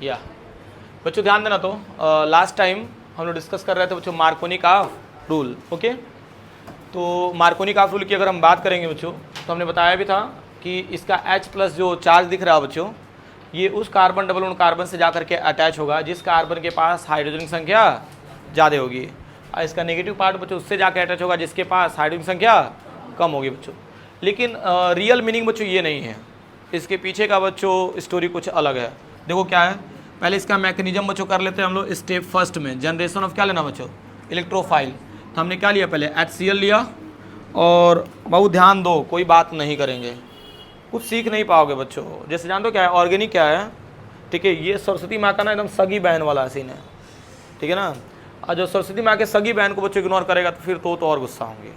या बच्चों ध्यान देना। तो लास्ट टाइम हम लोग डिस्कस कर रहे थे बच्चों मार्कोनी ऑफ रूल। ओके, तो मार्कोनी ऑफ रूल की अगर हम बात करेंगे बच्चों, तो हमने बताया भी था कि इसका H+ जो चार्ज दिख रहा है बच्चों, ये उस कार्बन डबल बॉन्ड कार्बन से जाकर के अटैच होगा जिस कार्बन के पास हाइड्रोजन संख्या ज़्यादा होगी, और इसका नेगेटिव पार्ट बच्चों उससे जाकर अटैच होगा जिसके पास हाइड्रोजन संख्या कम होगी बच्चों। लेकिन रियल मीनिंग बच्चों ये नहीं है, इसके पीछे का बच्चों स्टोरी कुछ अलग है। देखो क्या है, पहले इसका मैकेनिज्म बच्चों कर लेते हैं हम लोग। स्टेप फर्स्ट में जनरेशन ऑफ क्या लेना बच्चों, इलेक्ट्रोफाइल। तो हमने क्या लिया, पहले HCl लिया, और बहुत ध्यान दो कोई बात नहीं करेंगे, कुछ सीख नहीं पाओगे बच्चों। जैसे जान दो क्या है ऑर्गेनिक क्या है, ठीक है। ये सरस्वती माँ का ना एकदम सगी बहन वाला सीन है, ठीक है ना। और जो सरस्वती माँ के सगी बहन को बच्चों इग्नोर करेगा तो फिर तो और गुस्सा होंगे,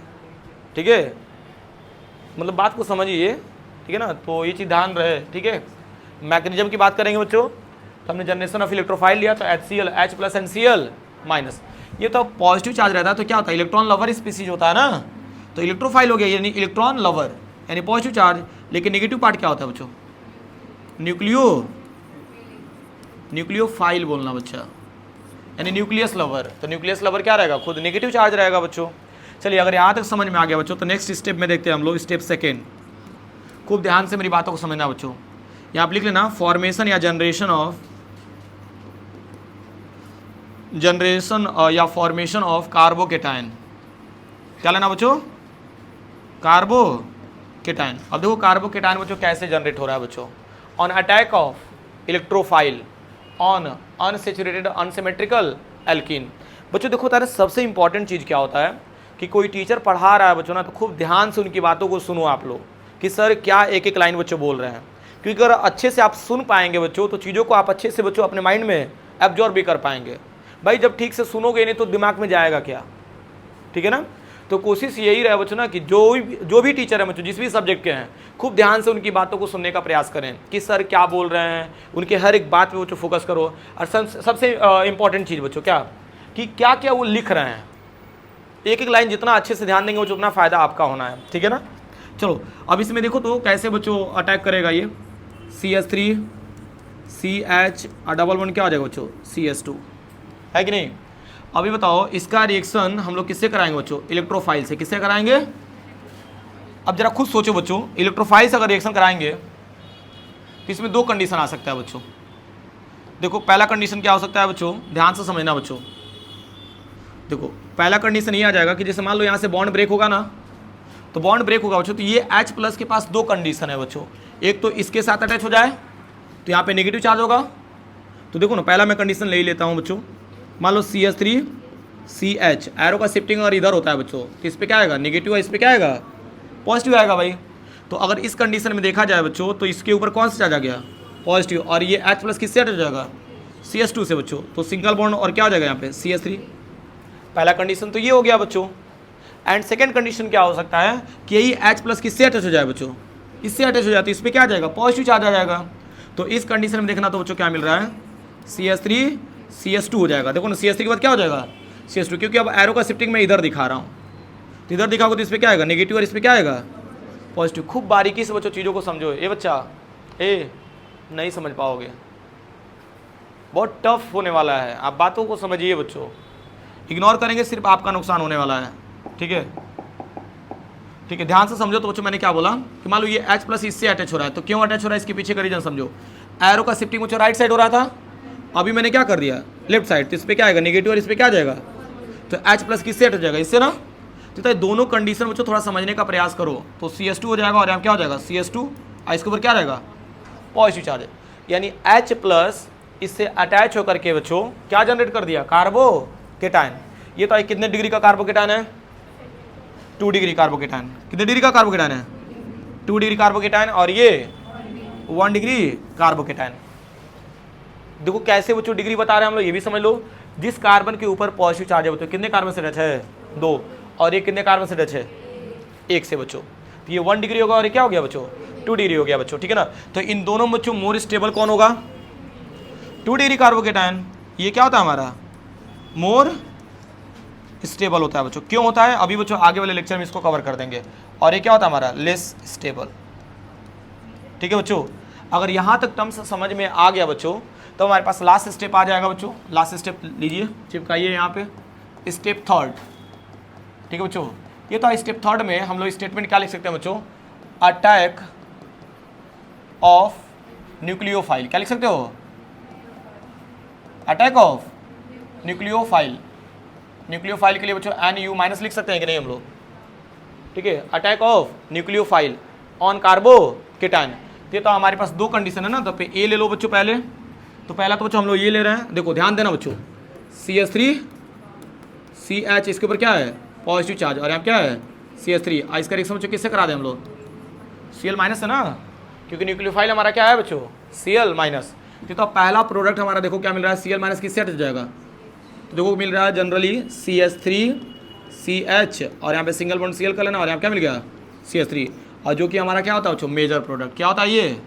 ठीक है। मतलब बात को समझिए, ठीक है ना। तो ये चीज़ ध्यान रहे, ठीक है। मैकेनिज्म की बात करेंगे बच्चों, तो हमने जनरेशन ऑफ इलेक्ट्रोफाइल लिया, तो HCl H+ NCl-। ये तो पॉजिटिव चार्ज रहता है तो क्या होता है, इलेक्ट्रॉन लवर स्पीसीज होता है ना, तो इलेक्ट्रोफाइल हो गया यानी इलेक्ट्रॉन लवर यानी पॉजिटिव चार्ज। लेकिन नेगेटिव पार्ट क्या होता है बच्चों, न्यूक्लियोफाइल बोलना बच्चा, यानी न्यूक्लियस लवर। तो न्यूक्लियस लवर क्या रहेगा, खुद नेगेटिव चार्ज रहेगा बच्चों। चलिए अगर यहाँ तक समझ में आ गया बच्चों, तो नेक्स्ट स्टेप में देखते हैं हम लोग, स्टेप सेकेंड। खूब ध्यान से मेरी बातों को समझना बच्चों। यहाँ आप लिख लेना फॉर्मेशन या फॉर्मेशन ऑफ कार्बोकेटाइन। क्या लेना बच्चों, कार्बोकेटाइन। अब देखो कार्बोकेटाइन बच्चों कैसे जनरेट हो रहा है बच्चों, on attack of electrophile on unsaturated unsymmetrical alkene. बच्चों देखो तारे सबसे इंपॉर्टेंट चीज़ क्या होता है कि कोई टीचर पढ़ा रहा है बच्चों ना, तो खूब ध्यान से उनकी बातों को सुनो आप लोग कि सर क्या एक एक लाइन बच्चों बोल रहे हैं। क्योंकि अगर अच्छे से आप सुन पाएंगे बच्चों, तो चीज़ों को आप अच्छे से बच्चों अपने माइंड में एब्जॉर्ब भी कर पाएंगे। भाई जब ठीक से सुनोगे नहीं तो दिमाग में जाएगा क्या, ठीक है ना। तो कोशिश यही रहे बच्चों ना कि जो भी टीचर है बच्चों, जिस भी सब्जेक्ट के हैं, खूब ध्यान से उनकी बातों को सुनने का प्रयास करें कि सर क्या बोल रहे हैं, उनके हर एक बात पे बच्चों फोकस करो। और सबसे इंपॉर्टेंट चीज़ बच्चों क्या, कि क्या क्या वो लिख रहे हैं। एक एक लाइन जितना अच्छे से ध्यान देंगे बच्चों उतना फ़ायदा आपका होना है, ठीक है ना। चलो अब इसमें देखो तो कैसे बच्चों अटैक करेगा ये CH3 CH और डबल बॉन्ड क्या हो जाएगा बच्चों CH2, है कि नहीं। अभी बताओ इसका रिएक्शन हम लोग किससे कराएंगे बच्चों, इलेक्ट्रोफाइल से। किससे कराएंगे, अब जरा खुद सोचो बच्चों, इलेक्ट्रोफाइल से अगर रिएक्शन कराएंगे तो इसमें दो कंडीशन आ सकता है बच्चों। देखो पहला कंडीशन क्या हो सकता है बच्चों, ध्यान से समझना बच्चों। देखो पहला कंडीशन ये आ जाएगा कि जैसे मान लो यहाँ से बॉन्ड ब्रेक होगा ना, तो बॉन्ड ब्रेक होगा बच्चों, तो ये H+ के पास दो कंडीशन है बच्चों। एक तो इसके साथ अटैच हो जाए तो यहाँ पे नेगेटिव चार्ज होगा। तो देखो ना पहला मैं कंडीशन ले ही लेता हूँ बच्चों। मान लो CH3 CH, एरो का शिफ्टिंग अगर इधर होता है बच्चों तो इस पर क्या आएगा, नेगेटिव है, इस पर क्या आएगा, पॉजिटिव आएगा भाई। तो अगर इस कंडीशन में देखा जाए बच्चों, तो इसके ऊपर कौन सा चार्ज आ गया, पॉजिटिव, और ये H+ किससे अटैच हो जाएगा, CH2 से बच्चों। तो सिंगल बॉन्ड और क्या हो जाएगा यहाँ पे CH3। पहला कंडीशन तो ये हो गया बच्चों। एंड सेकेंड कंडीशन क्या हो सकता है कि यही H+ किससे अटैच हो जाए बच्चों, इससे अटैच हो जाए, तो इस पर क्या आ जाएगा, पॉजिटिव चार्ज आ जाएगा। तो इस कंडीशन में देखना तो बच्चों क्या मिल रहा है, CH3 CH2 हो जाएगा। देखो ना CH3 के बाद क्या हो जाएगा CH2, क्योंकि अब एरो का शिफ्टिंग मैं इधर दिखा रहा हूँ, तो इधर दिखाओगे तो इस पर क्या आएगा, नेगेटिव, और इस पर क्या आएगा, पॉजिटिव। खूब बारीकी से बच्चों चीज़ों को समझो। ये बच्चा नहीं समझ पाओगे, बहुत टफ होने वाला है। आप बातों को समझिए बच्चों, इग्नोर करेंगे सिर्फ आपका नुकसान होने वाला है, ठीक है। ठीक है, ध्यान से समझो। तो बच्चों मैंने क्या बोला कि मान लो ये H+ इससे अटैच हो रहा है, तो क्यों अटैच हो रहा है, इसके पीछे का रीजन समझो। एरो का शिफ्टिंग बच्चों राइट साइड हो रहा था, अभी मैंने क्या कर दिया, लेफ्ट साइड, तो इस पर क्या आएगा, नेगेटिव, और इस पर क्या आ जाएगा, तो H+ किससे अटैच हो जाएगा, इससे ना। तो दोनों कंडीशन बच्चों थोड़ा समझने का प्रयास करो। तो CH2 हो जाएगा, और यहाँ क्या हो जाएगा CH2, इसके ऊपर क्या रहेगा, पॉजिटिव चार्ज, यानी H+ इससे अटैच होकर के बच्चों क्या जनरेट कर दिया, कार्बोकेटाइन। ये तो कितने डिग्री का कार्बोकेटाइन है, 2 डिग्री कार्बोकेटाइन। कितने डिग्री का कार्बोकेटाइन है, 2 डिग्री कार्बोकेटाइन, और ये 1 डिग्री कार्बोकेटाइन। देखो कैसे बच्चों डिग्री बता रहे हैं हम लोग, ये भी समझ लो। जिस कार्बन के ऊपर पॉजिटिव चार्ज है बच्चों, कितने कार्बन से अटैच है, 2, और ये कितने कार्बन से अटैच है, 1 से बच्चों। तो ये 1 डिग्री होगा, और ये क्या हो गया बच्चों, 2 डिग्री हो गया बच्चों, ठीक है ना। तो इन दोनों बच्चों मोर स्टेबल कौन होगा, 2 डिग्री कार्बोकेटाइन। ये क्या होता है हमारा, मोर स्टेबल होता है बच्चों। क्यों होता है, अभी बच्चों आगे वाले लेक्चर में इसको कवर कर देंगे। और ये क्या होता है हमारा, लेस स्टेबल, ठीक है बच्चों। अगर यहाँ तक टर्म्स समझ में आ गया बच्चों, तो हमारे पास लास्ट स्टेप आ जाएगा बच्चों। लास्ट स्टेप लीजिए, चिपकाइए यहाँ पे, स्टेप थर्ड। ठीक है बच्चों, ये तो स्टेप थर्ड में हम लोग स्टेटमेंट क्या लिख सकते हैं बच्चों, अटैक ऑफ न्यूक्लियोफाइल। क्या लिख सकते हो, अटैक ऑफ न्यूक्लियोफाइल। न्यूक्लियोफाइल के लिए बच्चों NU माइनस लिख सकते हैं कि नहीं हम लोग, ठीक है। Attack of nucleophile on carbocation. तो हमारे पास दो कंडीशन है ना, तो पे ए ले लो बच्चों पहले। तो पहला तो बच्चों हम लोग ये ले रहे हैं, देखो ध्यान देना बच्चों, CH3CH, इसके ऊपर क्या है, पॉजिटिव चार्ज, और यहाँ क्या है CH3। इसका रिएक्शन बच्चों किससे करा दें हम लोग, Cl माइनस है ना, क्योंकि न्यूक्लियोफाइल हमारा क्या है बच्चों, Cl माइनस। तो पहला प्रोडक्ट हमारा देखो क्या मिल रहा है, Cl माइनस किससे हट जाएगा, तो देखो मिल रहा है जनरली CH3CH, और यहाँ पे सिंगल बॉन्ड Cl कर लेना, और यहाँ क्या मिल गया CH3, और जो कि हमारा क्या होता है बच्चों, मेजर प्रोडक्ट। क्या होता है ये,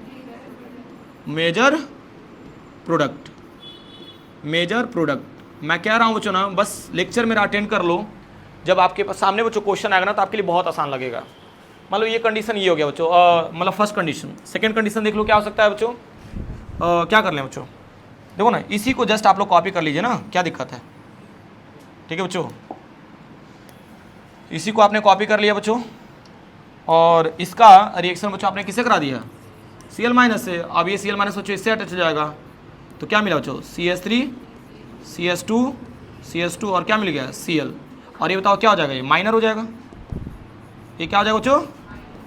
मेजर प्रोडक्ट। मेजर प्रोडक्ट मैं कह रहा हूँ बच्चों ना, बस लेक्चर मेरा अटेंड कर लो, जब आपके पास सामने बच्चों क्वेश्चन आएगा ना, तो आपके लिए बहुत आसान लगेगा। मान लो ये कंडीशन ये हो गया बच्चों, मतलब फर्स्ट कंडीशन। सेकंड कंडीशन देख लो क्या हो सकता है बच्चों, क्या कर लें बच्चों, देखो ना, इसी को जस्ट आप लोग कॉपी कर लीजिए ना, क्या दिक्कत है, ठीक है बच्चों। इसी को आपने कॉपी कर लिया बच्चों, और इसका रिएक्शन बच्चों आपने किससे करा दिया, Cl माइनस से। अब ये Cl माइनस बच्चों इससे अटैच हो जाएगा, तो क्या मिला बच्चों, CH3 CH2 और क्या मिल गया Cl। और ये बताओ क्या हो जाएगा, ये माइनर हो जाएगा, ये क्या हो जाएगा बच्चों,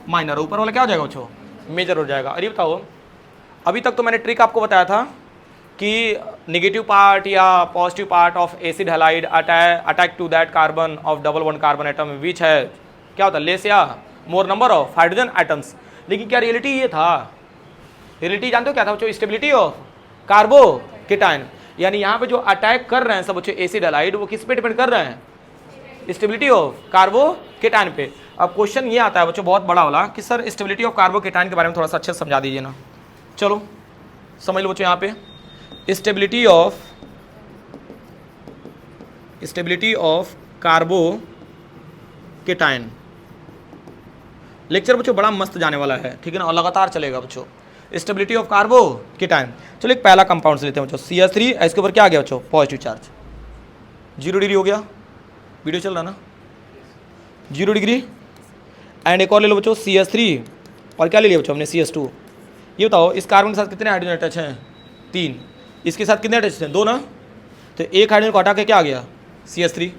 माइनर। ऊपर वाला क्या हो जाएगा बच्चों, मेजर हो जाएगा। और ये बताओ, अभी तक तो मैंने ट्रिक आपको बताया था कि नेगेटिव पार्ट या positive part of acid halide attack to that carbon of double bond carbon atom which है क्या होता है, लेस या more number of hydrogen atoms. लेकिन क्या रियलिटी ये था, रियलिटी जानते हो क्या था बच्चों, स्टेबिलिटी ऑफ कार्बोकेटायन। यानी यहाँ पे जो अटैक कर रहे हैं सब बच्चों एसिड हैलाइड, वो किस पे डिपेंड कर रहे हैं, स्टेबिलिटी ऑफ कार्बोकेटायन पे। अब क्वेश्चन ये आता है बच्चों बहुत बड़ा वाला कि सर स्टेबिलिटी ऑफ कार्बोकेटायन के बारे में थोड़ा सा अच्छे से समझा दीजिए ना। चलो समझ लो बच्चों, यहाँ पे स्टेबिलिटी ऑफ कार्बोकेटायन लेक्चर बच्चों बड़ा मस्त जाने वाला है, ठीक है ना, और लगातार चलेगा बच्चों। स्टेबिलिटी ऑफ कार्बोकेटायन, चलो एक पहला कंपाउंड से लेते हैं बच्चों, CH3, इसके ऊपर क्या आ गया बच्चों, पॉजिटिव चार्ज, 0 डिग्री हो गया, वीडियो चल रहा ना, 0 डिग्री। एंड एक और ले लो बच्चों CH3, और क्या ले लिया बच्चों हमने CH2। ये बताओ इस कार्बन के साथ कितने हाइड्रोजन अटैच हैं, 3। इसके साथ कितने अटैच हैं, 2 ना, तो एक हाइड्रोजन को हटा के क्या आ गया CH3।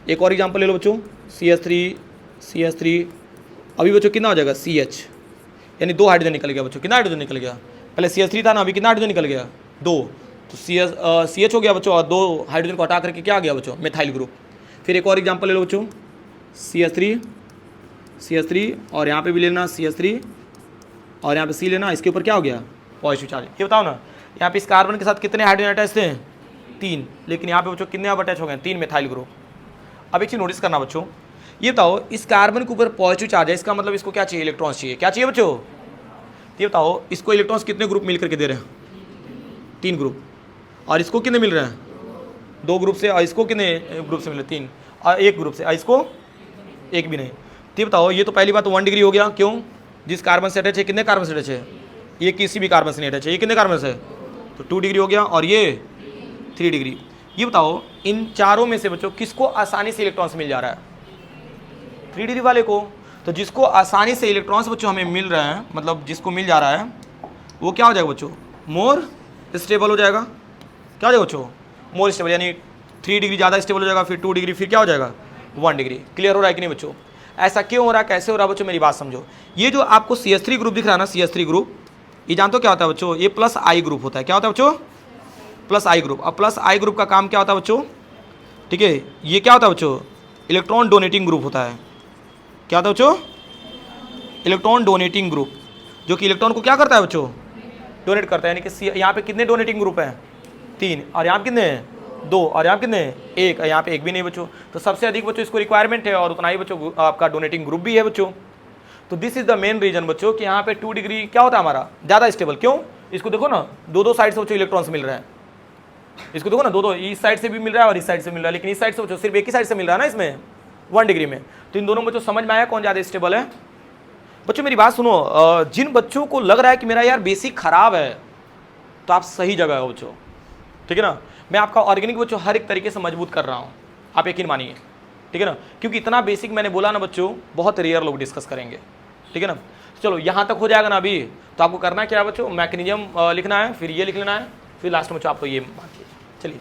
एक और एग्जांपल ले लो बच्चों, CH3, अभी बच्चों कितना हो जाएगा CH, यानी 2 हाइड्रोजन निकल गया बच्चों। कितना हाइड्रोजन निकल गया, पहले CH3 था ना, अभी कितना हाइड्रोजन निकल गया, 2, तो CH हो गया बच्चों, और 2 हाइड्रोजन को हटा करके क्या आ गया बच्चों, मिथाइल ग्रुप। फिर एक और एग्जांपल ले लो बच्चों, CH3, और यहाँ पे भी लेना CH3, और यहाँ पे C लेना, इसके ऊपर क्या हो गया, पॉजिटिव चार्ज। ये बताओ ना, यहाँ पे इस कार्बन के साथ कितने हाइड्रोजन अटैच थे, 3, लेकिन यहाँ पे बच्चों कितने अब अटैच हो गए, 3 मिथाइल ग्रुप। अब एक चीज़ नोटिस करना बच्चों, ये बताओ इस कार्बन के ऊपर पॉजिटिव चार्ज है, इसका मतलब इसको क्या चाहिए, इलेक्ट्रॉन्स चाहिए। क्या चाहिए बच्चों, ये बताओ इसको इलेक्ट्रॉन्स कितने ग्रुप मिल करके दे रहे हैं, 3 ग्रुप, और इसको कितने मिल रहे हैं, 2 ग्रुप से, और इसको कितने ग्रुप से मिल रहे हैं, 3, और 1 ग्रुप से, और इसको 1 भी नहीं। तो ये बताओ, ये तो पहली बात 1 डिग्री हो गया, क्यों, जिस कार्बन से अटैच है कितने कार्बन से अटैच है, ये किसी भी कार्बन से नहीं अटैच है, ये कितने कार्बन से, तो 2 डिग्री हो गया, और ये 3 डिग्री। ये बताओ इन चारों में से बच्चों किसको आसानी से इलेक्ट्रॉन्स मिल जा रहा है, 3 डिग्री वाले को। तो जिसको आसानी से इलेक्ट्रॉन्स बच्चों हमें मिल रहे हैं, मतलब जिसको मिल जा रहा है, वो क्या हो जाएगा बच्चों, मोर स्टेबल हो जाएगा। क्या हो जाएगा बच्चों, मोर स्टेबल, यानी 3 डिग्री ज़्यादा स्टेबल हो जाएगा, फिर 2 डिग्री, फिर क्या हो जाएगा 1 डिग्री। क्लियर हो रहा है कि नहीं बच्चों, ऐसा क्यों हो रहा है, कैसे हो रहा है बच्चों, मेरी बात समझो। ये जो आपको CH3 ग्रुप दिख रहा है ना, CH3 ग्रुप, ये जानते हो क्या होता है बच्चों, ये +I ग्रुप होता है। क्या होता है बच्चों, +I ग्रुप। अब +I ग्रुप का काम क्या होता है बच्चों, ठीक है, ये क्या होता है बच्चों, इलेक्ट्रॉन डोनेटिंग ग्रुप होता है। क्या होता है बच्चों, इलेक्ट्रॉन डोनेटिंग ग्रुप, जो कि इलेक्ट्रॉन को क्या करता है बच्चों, डोनेट करता है। यानी कि यहाँ पे कितने डोनेटिंग ग्रुप हैं, 3, और यहाँ पे कितने हैं, 2, और यहाँ पे कितने हैं, 1, और यहाँ पे 1 भी नहीं बच्चों। तो सबसे अधिक बच्चों इसको रिक्वायरमेंट है, और उतना ही बच्चों आपका डोनेटिंग ग्रुप भी है बच्चों। तो this is the main reason बच्चों कि यहाँ पे 2 डिग्री क्या होता है हमारा, ज़्यादा स्टेबल। क्यों, इसको देखो ना, 2 साइड से बच्चों इलेक्ट्रॉन्स मिल रहे हैं, इसको देखो ना, 2 इस साइड से भी मिल रहा है और इस साइड से मिल रहा है, लेकिन इस साइड से बच्चों सिर्फ एक ही साइड से मिल रहा है ना इसमें, 1 डिग्री में। तो इन दोनों बच्चों समझ में आया कौन ज़्यादा स्टेबल है। बच्चों मेरी बात सुनो, जिन बच्चों को लग रहा है कि मेरा यार बेसिक खराब है, तो आप सही जगह हो बच्चों, ठीक है ना। मैं आपका ऑर्गेनिक बच्चों हर एक तरीके से मजबूत कर रहा हूँ, आप यकीन मानिए, ठीक है ना, क्योंकि इतना बेसिक मैंने बोला ना बच्चों, बहुत रेयर लोग डिस्कस करेंगे, ठीक है ना। चलो यहाँ तक हो जाएगा ना अभी, तो आपको करना क्या है बच्चों, मैकेनिज्म लिखना है, फिर ये लिख लेना है, फिर लास्ट में बच्चों आपको ये मान लीजिए। चलिए